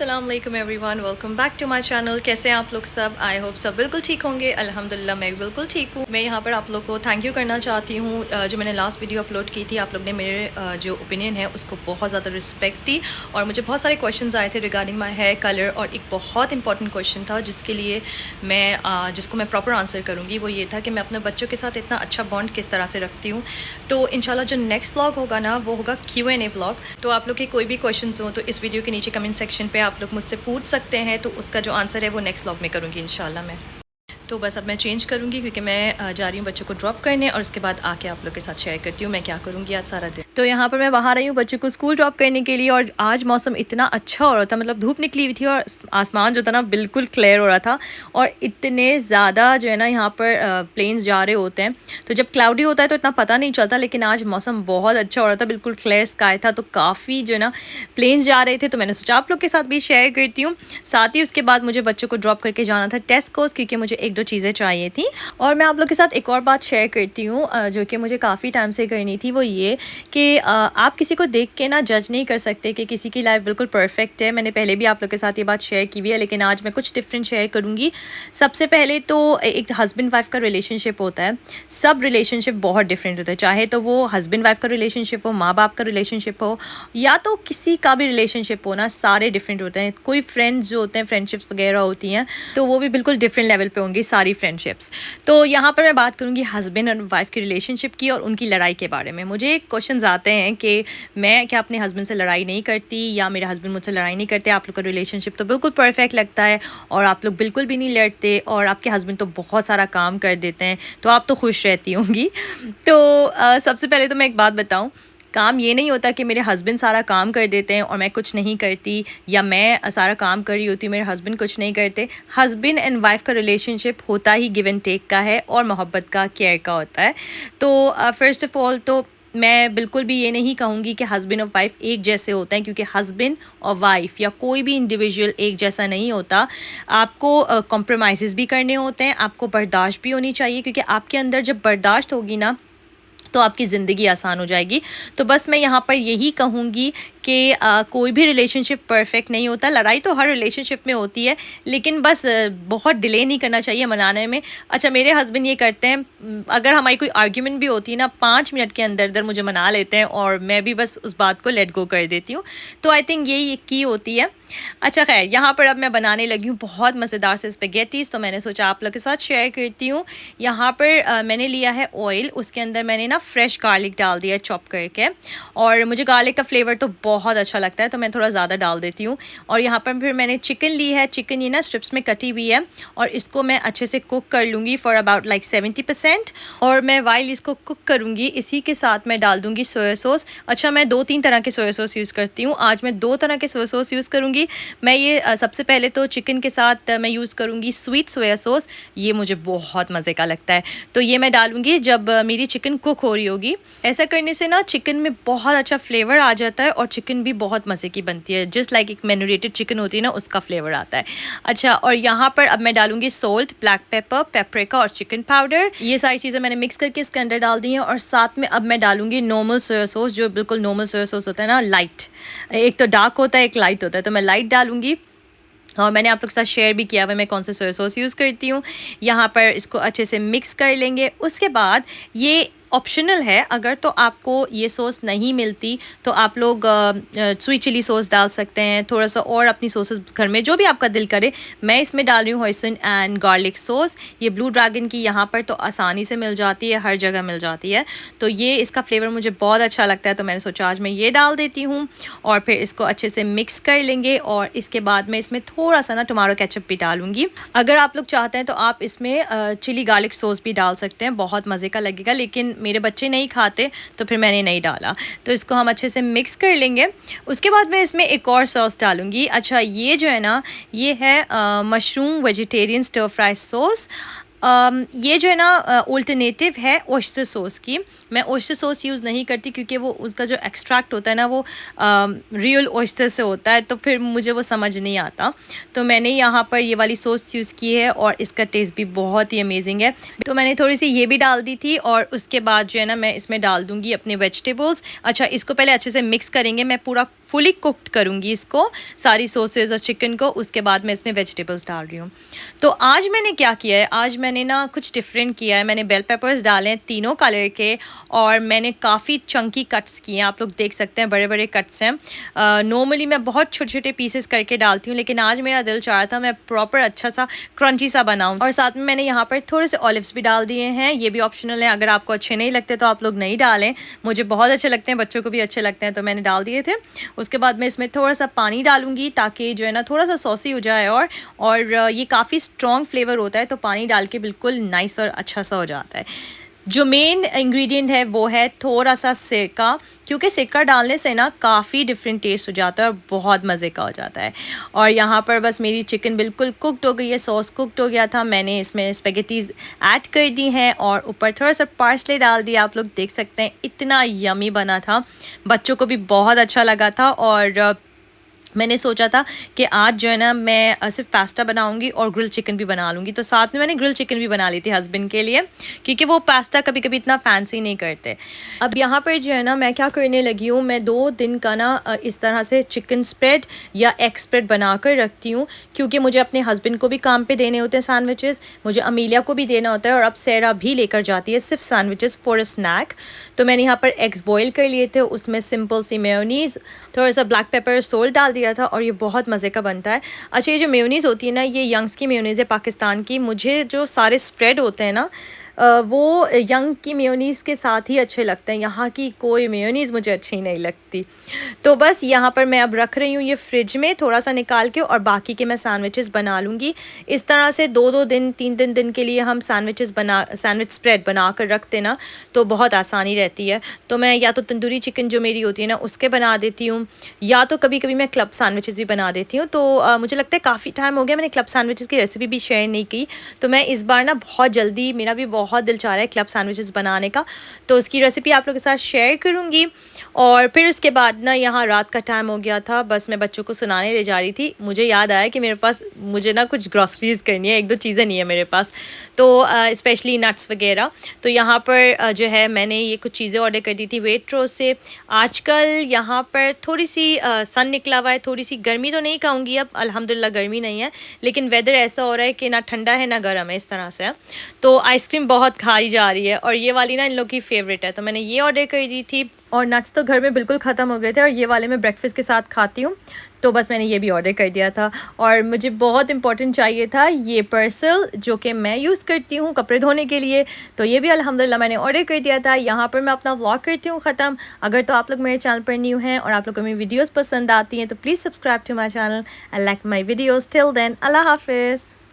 अस्सलाम वालेकुम everyone, welcome back to my channel. कैसे हैं आप लोग सब? आई होप सब बिल्कुल ठीक होंगे। अल्हम्दुलिल्लाह मैं बिल्कुल ठीक हूँ। मैं यहाँ पर आप लोग को थैंक यू करना चाहती हूँ। जो मैंने लास्ट वीडियो अपलोड की थी, आप लोग ने मेरे जो ओपिनियन है उसको बहुत ज़्यादा रिस्पेक्ट दी और मुझे बहुत सारे क्वेश्चन आए थे रिगार्डिंग माई हेयर कलर। और एक बहुत इंपॉर्टेंट क्वेश्चन था जिसके लिए जिसको मैं प्रॉपर आंसर करूँगी, वो ये था कि मैं अपने बच्चों के साथ इतना अच्छा बॉन्ड किस तरह से रखती हूँ। तो इंशाल्लाह जो नेक्स्ट व्लॉग होगा ना, वो होगा Q&A व्लॉग। तो आप लोग के कोई भी क्वेश्चन हो तो इस वीडियो के नीचे कमेंट सेक्शन पे आप लोग मुझसे पूछ सकते हैं, तो उसका जो आंसर है वो नेक्स्ट व्लॉग में करूँगी इंशाल्लाह मैं। तो बस अब मैं चेंज करूँगी क्योंकि मैं जा रही हूँ बच्चों को ड्रॉप करने और उसके बाद आके आप लोग के साथ शेयर करती हूँ मैं क्या करूँगी आज सारा दिन। तो यहाँ पर मैं बाहर आई हूँ बच्चों को स्कूल ड्रॉप करने के लिए और आज मौसम इतना अच्छा हो रहा था, मतलब धूप निकली हुई थी और आसमान जो था ना बिल्कुल क्लियर हो रहा था। और इतने ज़्यादा जो है ना यहाँ पर प्लेन्स जा रहे होते हैं, तो जब क्लाउडी होता है तो इतना पता नहीं चलता, लेकिन आज मौसम बहुत अच्छा हो रहा था, बिल्कुल क्लियर स्काई था, तो काफ़ी जो है ना प्लेन्स जा रहे थे। तो मैंने सोचा आप लोग के साथ भी शेयर करती हूँ। साथ ही उसके बाद मुझे बच्चों को ड्रॉप करके जाना था टेस्कोस, क्योंकि मुझे एक दो चीज़ें चाहिए थी। और मैं आप लोग के साथ एक और बात शेयर करती हूँ जो कि मुझे काफ़ी टाइम से करनी थी, वो ये कि आप किसी को देख के ना जज नहीं कर सकते कि किसी की लाइफ बिल्कुल परफेक्ट है। मैंने पहले भी आप लोग के साथ ये बात शेयर की हुई है, लेकिन आज मैं कुछ डिफरेंट शेयर करूँगी। सबसे पहले तो एक हस्बैंड वाइफ का रिलेशनशिप होता है, सब रिलेशनशिप बहुत डिफरेंट होता है, चाहे तो वो हस्बैंड वाइफ का रिलेशनशिप हो, माँ बाप का रिलेशनशिप हो, या तो किसी का भी रिलेशनशिप हो ना, सारे डिफरेंट होते हैं। कोई फ्रेंड्स जो होते हैं, फ्रेंडशिप्स वगैरह होती हैं, तो वो भी बिल्कुल डिफरेंट लेवल पे होंगी सारी फ्रेंडशिप्स। तो यहाँ पर मैं बात करूँगी हस्बैंड और वाइफ की रिलेशनशिप की और उनकी लड़ाई के बारे में। मुझे क्वेश्चंस आते हैं कि मैं क्या अपने हस्बैंड से लड़ाई नहीं करती या मेरे हस्बैंड मुझसे लड़ाई नहीं करते, आप लोग का रिलेशनशिप तो बिल्कुल परफेक्ट लगता है और आप लोग बिल्कुल भी नहीं लड़ते और आपके हस्बैंड तो बहुत सारा काम कर देते हैं, तो आप तो खुश रहती होंगी। तो सबसे पहले तो मैं एक बात बताऊँ, काम ये नहीं होता कि मेरे हस्बैंड सारा काम कर देते हैं और मैं कुछ नहीं करती, या मैं सारा काम कर रही होती मेरे हस्बैंड कुछ नहीं करते। हस्बैंड एंड वाइफ का रिलेशनशिप होता ही गिव एंड टेक का है और मोहब्बत का, केयर का होता है। तो फर्स्ट ऑफ़ ऑल तो मैं बिल्कुल भी ये नहीं कहूँगी कि हस्बैंड और वाइफ एक जैसे होते हैं, क्योंकि हस्बैंड और वाइफ या कोई भी इंडिविजुअल एक जैसा नहीं होता। आपको कॉम्प्रोमाइज़ भी करने होते हैं, आपको बर्दाश्त भी होनी चाहिए, क्योंकि आपके अंदर जब बर्दाश्त होगी ना तो आपकी ज़िंदगी आसान हो जाएगी। तो बस मैं यहाँ पर यही कहूँगी कि कोई भी रिलेशनशिप परफेक्ट नहीं होता। लड़ाई तो हर रिलेशनशिप में होती है, लेकिन बस बहुत डिले नहीं करना चाहिए मनाने में। अच्छा, मेरे हस्बैंड ये करते हैं, अगर हमारी कोई आर्ग्यूमेंट भी होती है ना, 5 मिनट के अंदर अंदर मुझे मना लेते हैं और मैं भी बस उस बात को लेट गो कर देती हूँ। तो आई थिंक यही की होती है। अच्छा खैर, यहाँ पर अब मैं बनाने लगी हूँ बहुत मज़ेदार से स्पेगेटीज़, तो मैंने सोचा आप लोग के साथ शेयर करती हूँ। यहाँ पर मैंने लिया है ऑयल, उसके अंदर मैंने ना फ्रेश गार्लिक डाल दिया चॉप करके, और मुझे गार्लिक का फ्लेवर तो बहुत अच्छा लगता है तो मैं थोड़ा ज़्यादा डाल देती हूँ। और यहाँ पर फिर मैंने चिकन ली है, चिकन ये ना स्ट्रिप्स में कटी हुई है और इसको मैं अच्छे से कुक कर लूँगी फॉर अबाउट लाइक 70%। और मैं वाइल इसको कुक करूँगी, इसी के साथ मैं डाल दूँगी सोया सॉस। अच्छा, मैं 2-3 तरह के सोया सॉस यूज़ करती हूँ, आज मैं 2 तरह के सोया सॉस यूज़ करूँगी। मैं ये सबसे पहले तो चिकन के साथ मैं यूज़ करूँगी स्वीट सोया सॉस, ये मुझे बहुत मज़े का लगता है, तो ये मैं डालूँगी जब मेरी चिकन कुक हो रही होगी। ऐसा करने से ना चिकन में बहुत अच्छा फ्लेवर आ जाता है और चिकन भी बहुत मज़े की बनती है, जस्ट लाइक एक मैरिनेटेड चिकन होती है ना, उसका फ्लेवर आता है। अच्छा, और यहाँ पर अब मैं डालूँगी सोल्ट, ब्लैक पेपर, पेपरिका और चिकन पाउडर। ये सारी चीज़ें मैंने मिक्स करके इसके अंदर डाल दी हैं। और साथ में अब मैं डालूँगी नॉर्मल सोया सॉस, जो बिल्कुल नॉर्मल सोया सॉस होता है ना, लाइट, एक तो डार्क होता है एक लाइट होता है, तो मैं लाइट डालूँगी। और मैंने आप लोग के साथ शेयर भी किया हुआ मैं कौन से सोया सॉस यूज़ करती हूँ। यहाँ पर इसको अच्छे से मिक्स कर लेंगे। उसके बाद ये ऑप्शनल है, अगर तो आपको ये सॉस नहीं मिलती तो आप लोग स्वीट चिली सॉस डाल सकते हैं, थोड़ा सा और अपनी सॉसेस घर में जो भी आपका दिल करे। मैं इसमें डाल रही हूँ होइसन एंड गार्लिक सॉस, ये ब्लू ड्रैगन की यहाँ पर तो आसानी से मिल जाती है, हर जगह मिल जाती है, तो ये इसका फ्लेवर मुझे बहुत अच्छा लगता है, तो मैंने सोचा आज मैं ये डाल देती हूँ। और फिर इसको अच्छे से मिक्स कर लेंगे और इसके बाद मैं इसमें थोड़ा सा ना टमाटो केचप भी डालूंगी। अगर आप लोग चाहते हैं तो आप इसमें चिली गार्लिक सॉस भी डाल सकते हैं, बहुत मज़े का लगेगा, लेकिन मेरे बच्चे नहीं खाते तो फिर मैंने नहीं डाला। तो इसको हम अच्छे से मिक्स कर लेंगे। उसके बाद मैं इसमें एक और सॉस डालूंगी। अच्छा, ये जो है ना, ये है mushroom vegetarian stir fry sauce. ये जो है ना अल्टरनेटिव है ओयस्टर सॉस की। मैं ओयस्टर सॉस यूज़ नहीं करती क्योंकि वो उसका जो एक्सट्रैक्ट होता है ना, वो रियल ओयस्टर से होता है, तो फिर मुझे वो समझ नहीं आता। तो मैंने यहाँ पर ये वाली सॉस यूज़ की है और इसका टेस्ट भी बहुत ही अमेजिंग है। तो मैंने थोड़ी सी ये भी डाल दी थी और उसके बाद जो है ना मैं इसमें डाल दूँगी अपने वेजिटेबल्स। अच्छा, इसको पहले अच्छे से मिक्स करेंगे। मैं पूरा फुली कुकड करूँगी इसको, सारी सॉसेज और चिकन को, उसके बाद मैं इसमें वेजिटेबल्स डाल रही हूँ। तो आज मैंने क्या किया है, आज मैंने ना कुछ डिफरेंट किया है। मैंने बेल पेपर्स डाले हैं तीनों कलर के, और मैंने काफ़ी चंकी कट्स किए हैं। आप लोग देख सकते हैं बड़े बड़े कट्स हैं। नॉर्मली मैं बहुत छोटे छोटे पीसेस करके डालती हूँ, लेकिन आज मेरा दिल चाह रहा था मैं प्रॉपर अच्छा सा क्रंची सा बनाऊँ। और साथ में मैंने यहाँ पर थोड़े से ऑलिव्स भी डाल दिए हैं। ये भी ऑप्शनल है, अगर आपको अच्छे नहीं लगते तो आप लोग नहीं डालें। मुझे बहुत अच्छे लगते हैं, बच्चों को भी अच्छे लगते हैं, तो मैंने डाल दिए थे। उसके बाद मैं इसमें थोड़ा सा पानी डालूंगी ताकि जो है ना थोड़ा सा सॉसी हो जाए, और ये काफ़ी स्ट्रॉन्ग फ्लेवर होता है, तो पानी डाल के बिल्कुल नाइस और अच्छा सा हो जाता है। जो मेन इंग्रेडिएंट है वो है थोड़ा सा सिरका, क्योंकि सिरका डालने से ना काफ़ी डिफरेंट टेस्ट हो जाता है और बहुत मज़े का हो जाता है। और यहाँ पर बस मेरी चिकन बिल्कुल कुकड हो गई है, सॉस कुकड हो गया था। मैंने इसमें स्पेगेटीज़ ऐड कर दी हैं और ऊपर थोड़ा सा पार्सले डाल दिया। आप लोग देख सकते हैं इतना यमी बना था, बच्चों को भी बहुत अच्छा लगा था। और मैंने सोचा था कि आज जो है ना मैं सिर्फ पास्ता बनाऊंगी और ग्रिल चिकन भी बना लूँगी, तो साथ में मैंने ग्रिल चिकन भी बना ली थी हस्बैंड के लिए, क्योंकि वो पास्ता कभी कभी इतना फैंसी नहीं करते। अब यहाँ पर जो है ना मैं क्या करने लगी हूँ, मैं 2 दिन का ना इस तरह से चिकन स्प्रेड या एग स्प्रेड बना कर रखती हूँ, क्योंकि मुझे अपने हस्बैंड को भी काम पे देने होते हैं सैंडविचेस, मुझे अमीलिया को भी देना होता है, और अब सैरा भी लेकर जाती है सिर्फ सैंडविचेस फॉर अ स्नैक। तो मैंने यहाँ पर एग्स बॉयल कर लिए थे, उसमें सिंपल सी मेयोनीज़, थोड़ा सा ब्लैक पेपर, सोल्ट डाल दिया था, और ये बहुत मज़े का बनता है। अच्छा, ये जो मेयोनीज़ होती है ना, ये यंग्स की मेयोनीज़ है पाकिस्तान की। मुझे जो सारे स्प्रेड होते हैं ना वो यंग की मेयोनीज़ के साथ ही अच्छे लगते हैं, यहाँ की कोई मेयोनीज़ मुझे अच्छी नहीं लगती। तो बस यहाँ पर मैं अब रख रही हूँ ये फ्रिज में थोड़ा सा निकाल के, और बाकी के मैं सैंडविचेस बना लूँगी। इस तरह से 2-2 दिन 3-3 दिन के लिए हम सैंडविच स्प्रेड बना कर रखते ना, तो बहुत आसानी रहती है। तो मैं या तो तंदूरी चिकन जो मेरी होती है ना उसके बना देती हूँ, या तो कभी कभी मैं क्लब सैंडविचेस भी बना देती हूँ। तो मुझे लगता है काफ़ी टाइम हो गया मैंने क्लब सैंडविचेस की रेसिपी भी शेयर नहीं की, तो मैं इस बार ना बहुत जल्दी, मेरा भी बहुत दिल चाह रहा है क्लब सैंडविचेस बनाने का, तो उसकी रेसिपी आप लोगों के साथ शेयर करूँगी। और फिर उसके बाद ना यहाँ रात का टाइम हो गया था, बस मैं बच्चों को सुनाने ले जा रही थी। मुझे याद आया कि मेरे पास, मुझे ना कुछ ग्रॉसरीज़ करनी है, 1-2 चीज़ें नहीं है मेरे पास, तो स्पेशली नट्स वगैरह। तो यहाँ पर जो है मैंने ये कुछ चीज़ें ऑर्डर कर दी थी वेट्रोस से। आजकल यहाँ पर थोड़ी सी सन निकला हुआ है, थोड़ी सी गर्मी तो नहीं कहूँगी, अब अल्हम्दुलिल्लाह गर्मी नहीं है, लेकिन वेदर ऐसा हो रहा है कि ना ठंडा है ना गर्म है, इस तरह से। तो आइसक्रीम बहुत खाई जा रही है, और ये वाली ना इन लोग की फेवरेट है, तो मैंने ये ऑर्डर कर दी थी। और नट्स तो घर में बिल्कुल ख़त्म हो गए थे, और ये वाले मैं ब्रेकफास्ट के साथ खाती हूँ, तो बस मैंने ये भी ऑर्डर कर दिया था। और मुझे बहुत इंपॉर्टेंट चाहिए था ये पर्सल, जो कि मैं यूज़ करती हूँ कपड़े धोने के लिए, तो ये भी अल्हम्दुलिल्लाह मैंने ऑर्डर कर दिया था। यहाँ पर मैं अपना व्लॉग करती हूँ ख़त्म। अगर तो आप लोग मेरे चैनल पर न्यू हैं और आप लोग को मेरी वीडियोज़ पसंद आती हैं, तो please subscribe to my channel and like my videos. Till then, अल्लाह हाफिज़।